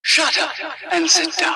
Shut up and sit down.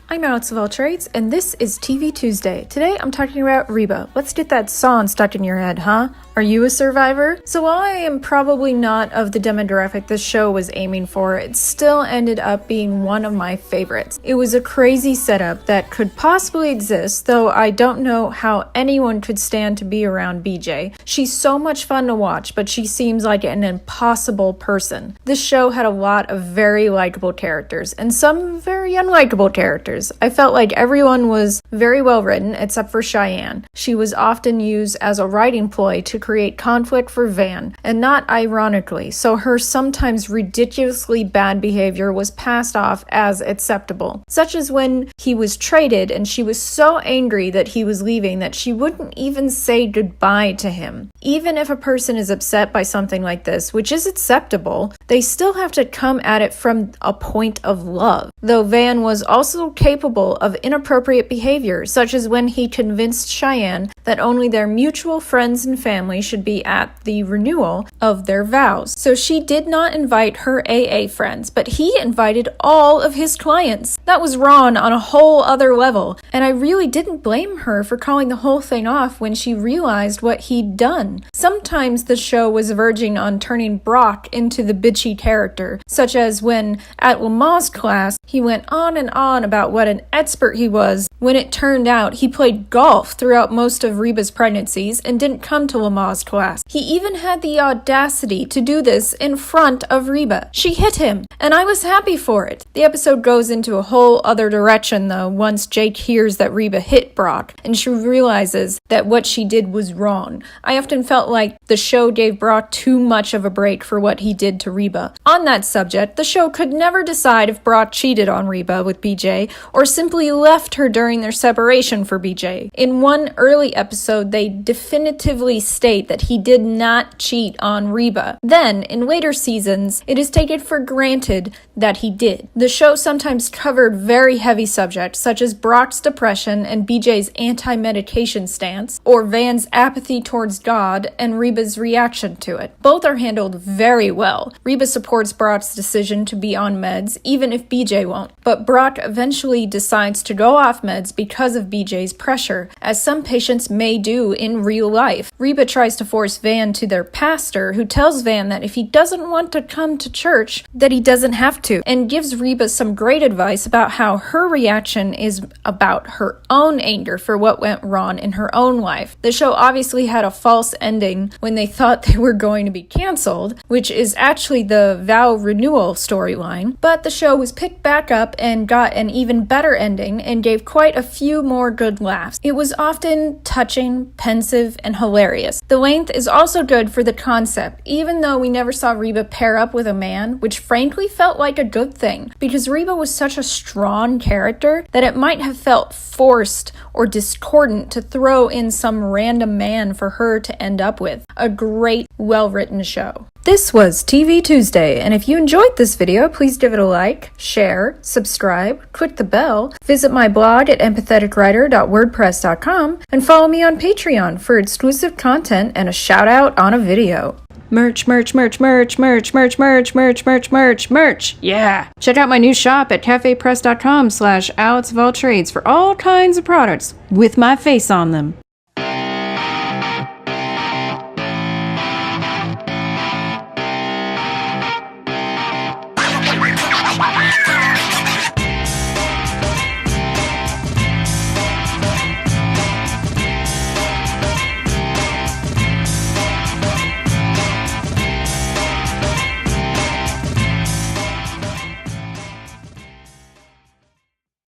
I'm AlexofAllTrades, and this is TV Tuesday. Today I'm talking about Reba. Let's get that song stuck in your head, huh? Are you a survivor? So while I am probably not of the demographic this show was aiming for, it still ended up being one of my favorites. It was a crazy setup that could possibly exist, though I don't know how anyone could stand to be around BJ. She's so much fun to watch, but she seems like an impossible person. This show had a lot of very likable characters, and some very unlikable characters. I felt like everyone was very well written, except for Cheyenne. She was often used as a writing ploy to create conflict for Van, and not ironically, so her sometimes ridiculously bad behavior was passed off as acceptable, such as when he was traded and she was so angry that he was leaving that she wouldn't even say goodbye to him. Even if a person is upset by something like this, which is acceptable, they still have to come at it from a point of love. Though Van was also capable of inappropriate behavior, such as when he convinced Cheyenne that only their mutual friends and family should be at the renewal of their vows. So she did not invite her AA friends, but he invited all of his clients. That was wrong on a whole other level, and I really didn't blame her for calling the whole thing off when she realized what he'd done. Sometimes the show was verging on turning Brock into the bitchy character, such as when at Lama's class he went on and on about what an expert he was, when it turned out he played golf throughout most of Reba's pregnancies and didn't come to Lama's class. He even had the audacity to do this in front of Reba. She hit him, and I was happy for it. The episode goes into a whole other direction though once Jake hears that Reba hit Brock, and she realizes that what she did was wrong. I often felt like the show gave Brock too much of a break for what he did to Reba. On that subject, the show could never decide if Brock cheated on Reba with BJ or simply left her during their separation for BJ. In one early episode, they definitively state that he did not cheat on Reba. Then, in later seasons, it is taken for granted that he did. The show sometimes covered very heavy subjects, such as Brock's depression and BJ's anti-medication stance, or Van's apathy towards God and Reba's reaction to it. Both are handled very well. Reba supports Brock's decision to be on meds, even if BJ won't. But Brock eventually decides to go off meds because of BJ's pressure, as some patients may do in real life. Reba tries to force Van to their pastor, who tells Van that if he doesn't want to come to church, that he doesn't have to, and gives Reba some great advice about how her reaction is about her own anger for what went wrong in her own life. The show obviously had a false ending when they thought they were going to be canceled, which is actually the vow renewal storyline, but the show was picked back up and got an even better ending and gave quite a few more good laughs. It was often touching, pensive, and hilarious. The length is also good for the concept, even though we never saw Reba pair up with a man, which frankly felt like a good thing, because Reba was such a strong character that it might have felt forced or discordant to throw in some random man for her to end up with. A great, well-written show. This was TV Tuesday, and if you enjoyed this video, please give it a like, share, subscribe, click the bell, visit my blog at empatheticwriter.wordpress.com, and follow me on Patreon for exclusive content and a shout out on a video. Merch, merch, merch, merch, merch, merch, merch, merch, merch, merch, merch. Yeah. Check out my new shop at cafepress.com/AlexofAllTrades for all kinds of products with my face on them.